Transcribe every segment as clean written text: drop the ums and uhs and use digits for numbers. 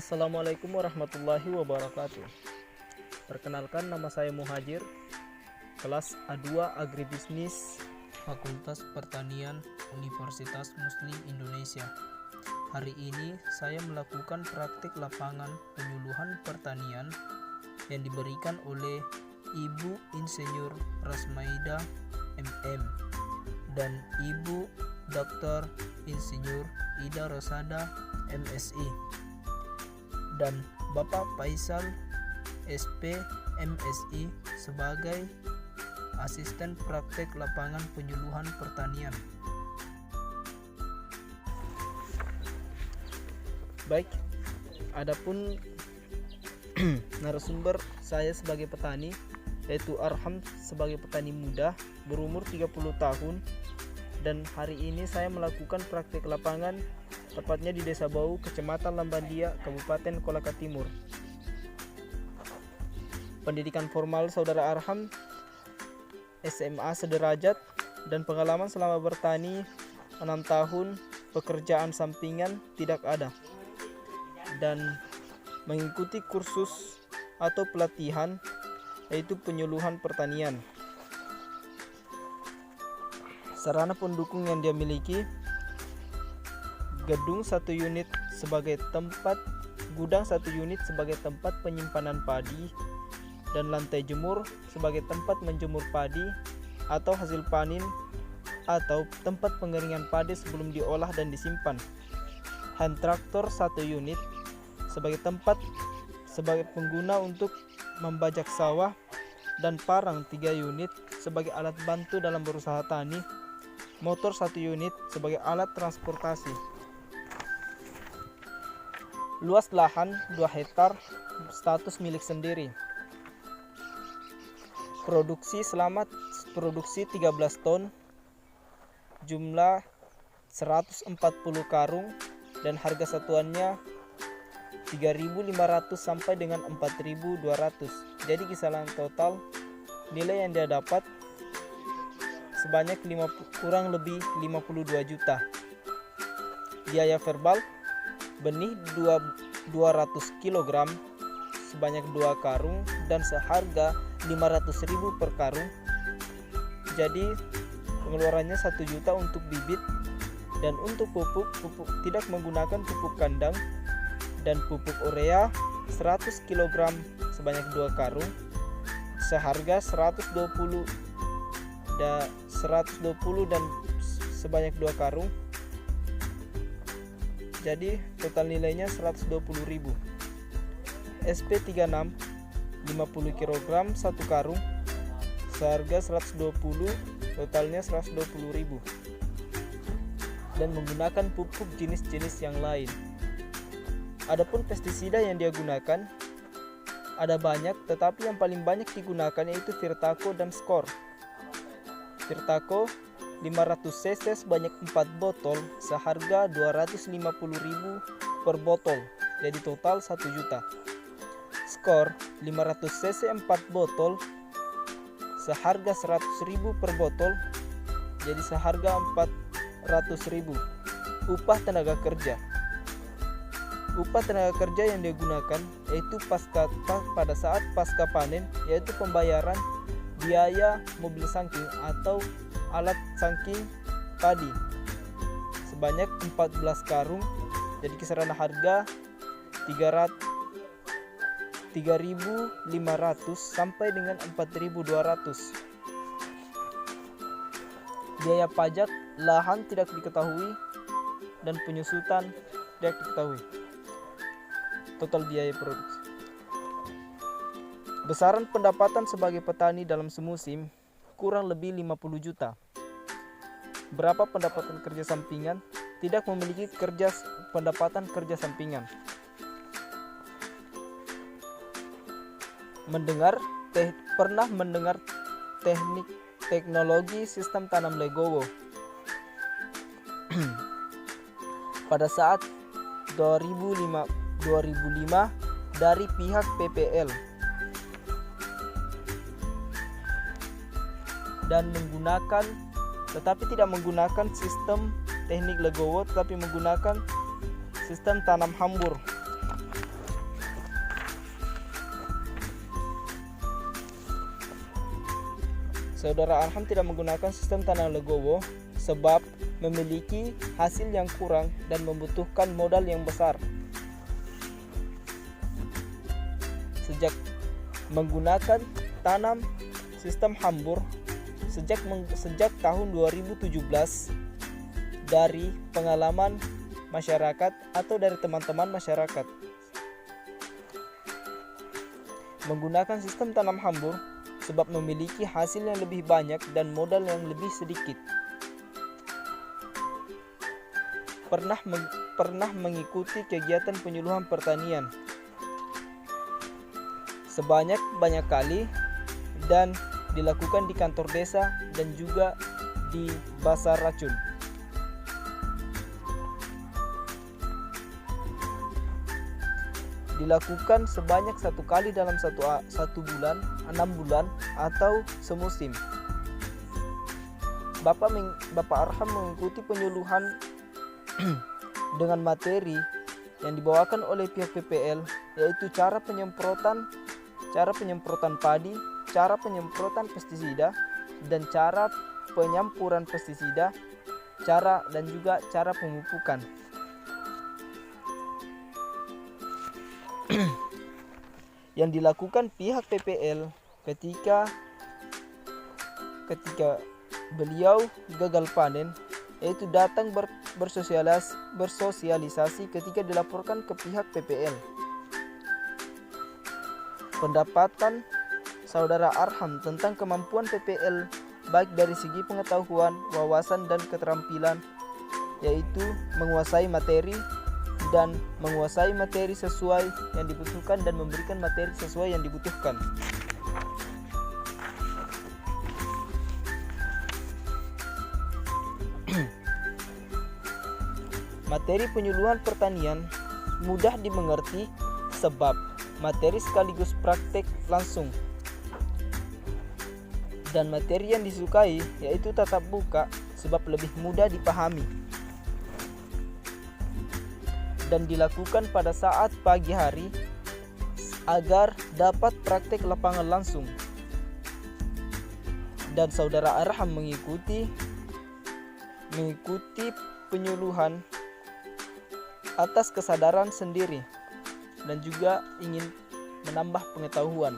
Assalamualaikum warahmatullahi wabarakatuh. Perkenalkan, nama saya Muhajir, kelas A2 Agribisnis, Fakultas Pertanian, Universitas Muslim Indonesia. Hari ini saya melakukan praktik lapangan penyuluhan pertanian yang diberikan oleh Ibu Insinyur Rasmaida MM dan Ibu Dr. Insinyur Ida Rosada MSI dan Bapak Faisal SP MSI sebagai asisten praktek lapangan penyuluhan pertanian. Baik, adapun narasumber saya sebagai petani, yaitu Arham sebagai petani muda berumur 30 tahun, dan hari ini saya melakukan praktek lapangan tepatnya di Desa Bau, Kecamatan Lambandia, Kabupaten Kolaka Timur. Pendidikan formal saudara Arham SMA sederajat, dan pengalaman selama bertani 6 tahun, pekerjaan sampingan tidak ada, dan mengikuti kursus atau pelatihan yaitu penyuluhan pertanian. Sarana pendukung yang dia miliki: gedung 1 unit sebagai tempat, gudang 1 unit sebagai tempat penyimpanan padi, dan lantai jemur sebagai tempat menjemur padi atau hasil panen atau tempat pengeringan padi sebelum diolah dan disimpan. Hand traktor 1 unit sebagai tempat sebagai pengguna untuk membajak sawah, dan parang 3 unit sebagai alat bantu dalam berusaha tani. Motor 1 unit sebagai alat transportasi. Luas lahan 2 hektar, status milik sendiri. Produksi 13 ton, jumlah 140 karung, dan harga satuannya 3.500 sampai dengan 4.200. Jadi kisaran total nilai yang dia dapat sebanyak kurang lebih 52 juta. Biaya verbal: benih 200 kg sebanyak 2 karung dan seharga 500.000 per karung. Jadi pengeluarannya 1 juta untuk bibit, dan untuk pupuk tidak menggunakan pupuk kandang, dan pupuk urea 100 kg sebanyak 2 karung seharga 120 dan sebanyak 2 karung. Jadi total nilainya 120.000. SP36 50 kg 1 karung seharga 120, totalnya 120.000, dan menggunakan pupuk jenis-jenis yang lain. Adapun pestisida yang dia gunakan ada banyak, tetapi yang paling banyak digunakan yaitu Virtaco dan Skor. Virtaco 500 cc sebanyak 4 botol seharga 250.000 per botol, jadi total 1 juta. Skor 500 cc 4 botol seharga 100.000 per botol, jadi seharga 400.000. Upah tenaga kerja yang digunakan yaitu pada saat pasca panen, yaitu pembayaran biaya mobil sangking atau alat sangking padi sebanyak 14 karung, jadi kisaran harga 3.500 sampai dengan 4.200. Biaya pajak lahan tidak diketahui, dan penyusutan tidak diketahui. Total biaya produksi. Besaran pendapatan sebagai petani dalam semusim kurang lebih 50 juta. Berapa pendapatan kerja sampingan? Tidak memiliki pendapatan kerja sampingan. Pernah mendengar teknologi sistem tanam legowo? Pada saat 2005 dari pihak PPL, dan tetapi tidak menggunakan sistem teknik legowo, tetapi menggunakan sistem tanam hambur. Saudara Arham tidak menggunakan sistem tanah legowo sebab memiliki hasil yang kurang dan membutuhkan modal yang besar. Sejak menggunakan tanam sistem hambur sejak tahun 2017, dari pengalaman masyarakat atau dari teman-teman masyarakat, menggunakan sistem tanam hambur sebab memiliki hasil yang lebih banyak dan modal yang lebih sedikit. Pernah mengikuti kegiatan penyuluhan pertanian banyak kali dan dilakukan di kantor desa dan juga di Pasar Racun. Dilakukan sebanyak 1 kali dalam satu bulan, 6 bulan atau semusim. Bapak Arham mengikuti penyuluhan dengan materi yang dibawakan oleh pihak PPL, yaitu cara penyemprotan padi, cara penyemprotan pestisida, dan cara penyampuran pestisida, dan juga cara pemupukan. Yang dilakukan pihak PPL ketika beliau gagal panen, yaitu datang bersosialisasi ketika dilaporkan ke pihak PPL. Pendapatan Saudara Arham tentang kemampuan PPL baik dari segi pengetahuan, wawasan, dan keterampilan, yaitu menguasai materi sesuai yang dibutuhkan dan memberikan materi sesuai yang dibutuhkan. Materi penyuluhan pertanian mudah dimengerti sebab materi sekaligus praktek langsung. Dan materi yang disukai yaitu tatap muka sebab lebih mudah dipahami. Dan dilakukan pada saat pagi hari agar dapat praktek lapangan langsung. Dan Saudara Arham mengikuti penyuluhan atas kesadaran sendiri dan juga ingin menambah pengetahuan.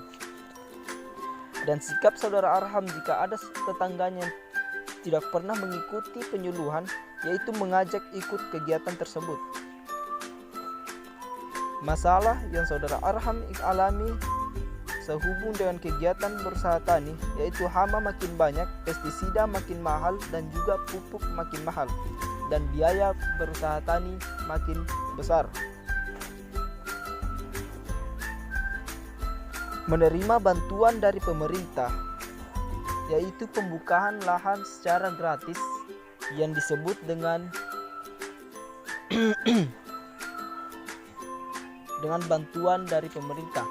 Dan sikap Saudara Arham jika ada tetangganya yang tidak pernah mengikuti penyuluhan, yaitu mengajak ikut kegiatan tersebut. Masalah yang Saudara Arham alami sehubung dengan kegiatan berusaha tani, yaitu hama makin banyak, pestisida makin mahal, dan juga pupuk makin mahal, dan biaya berusaha tani makin besar. Menerima bantuan dari pemerintah, yaitu pembukaan lahan secara gratis yang disebut dengan bantuan dari pemerintah.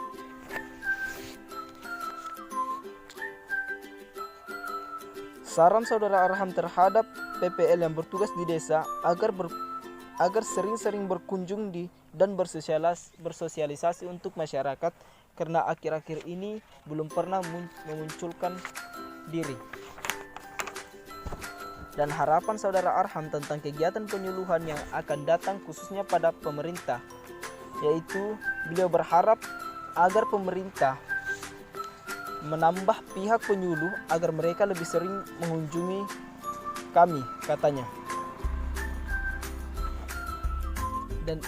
Saran Saudara Arham terhadap PPL yang bertugas di desa agar sering-sering berkunjung dan bersosialisasi untuk masyarakat, karena akhir-akhir ini belum pernah memunculkan diri. Dan harapan Saudara Arham tentang kegiatan penyuluhan yang akan datang khususnya pada pemerintah, yaitu beliau berharap agar pemerintah menambah pihak penyuluh agar mereka lebih sering mengunjungi kami, katanya. Dan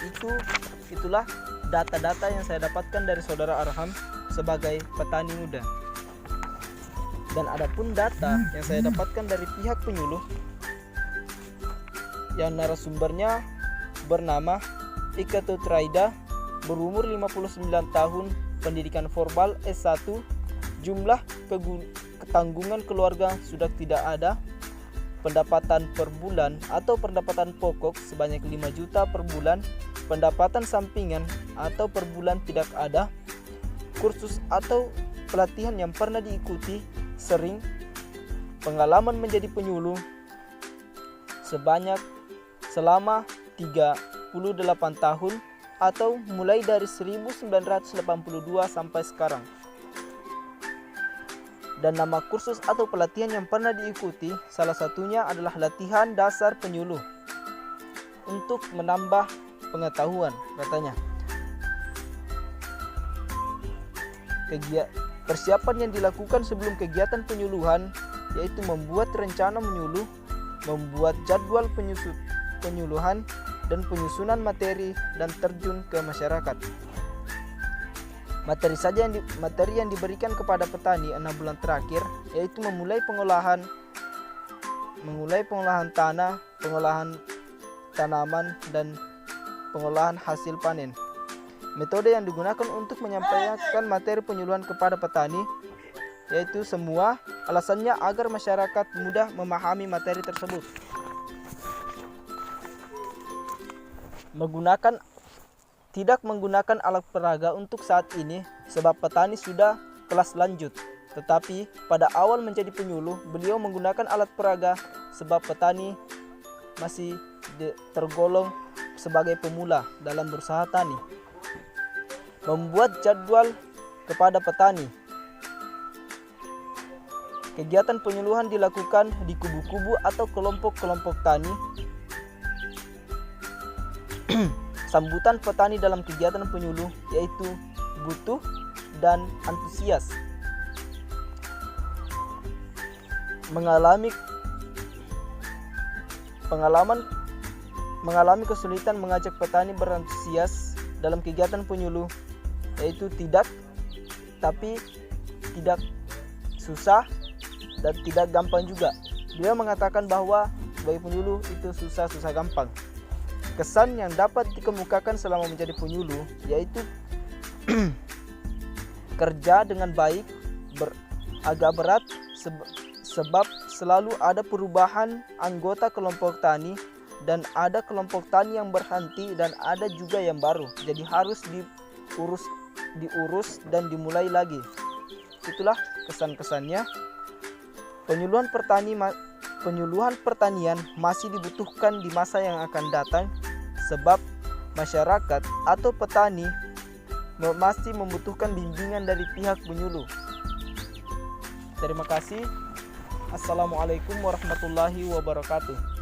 itulah data-data yang saya dapatkan dari Saudara Arham sebagai petani muda. Dan adapun data yang saya dapatkan dari pihak penyuluh yang narasumbernya bernama Ika Tutraida, berumur 59 tahun, pendidikan formal S1, jumlah ketanggungan keluarga sudah tidak ada, pendapatan per bulan atau pendapatan pokok sebanyak 5 juta per bulan, pendapatan sampingan atau per bulan tidak ada, kursus atau pelatihan yang pernah diikuti sering, pengalaman menjadi penyuluh selama 38 tahun atau mulai dari 1982 sampai sekarang. dan nama kursus atau pelatihan yang pernah diikuti salah satunya adalah latihan dasar penyuluh untuk menambah pengetahuan katanya. Persiapan yang dilakukan sebelum kegiatan penyuluhan yaitu membuat rencana menyuluh, membuat jadwal penyuluhan, dan penyusunan materi dan terjun ke masyarakat. Materi yang diberikan kepada petani 6 bulan terakhir yaitu memulai pengolahan tanah, pengolahan tanaman, dan pengolahan hasil panen. Metode yang digunakan untuk menyampaikan materi penyuluhan kepada petani yaitu semua, alasannya agar masyarakat mudah memahami materi tersebut. Tidak menggunakan alat peraga untuk saat ini sebab petani sudah kelas lanjut. Tetapi pada awal menjadi penyuluh, beliau menggunakan alat peraga sebab petani masih tergolong sebagai pemula dalam berusaha tani. Membuat jadwal kepada petani. Kegiatan penyuluhan dilakukan di kubu-kubu atau kelompok-kelompok tani. Sambutan petani dalam kegiatan penyuluh yaitu butuh dan antusias. Mengalami kesulitan mengajak petani berantusias dalam kegiatan penyuluh yaitu tidak susah dan tidak gampang juga. Beliau mengatakan bahwa sebagai penyuluh itu susah gampang. Kesan yang dapat dikemukakan selama menjadi penyuluh yaitu kerja dengan baik, agak berat sebab selalu ada perubahan anggota kelompok tani dan ada kelompok tani yang berhenti dan ada juga yang baru. Jadi harus diurus dan dimulai lagi. Itulah kesan-kesannya. Penyuluhan pertanian masih dibutuhkan di masa yang akan datang sebab masyarakat atau petani masih membutuhkan bimbingan dari pihak penyuluh. Terima kasih. Assalamualaikum warahmatullahi wabarakatuh.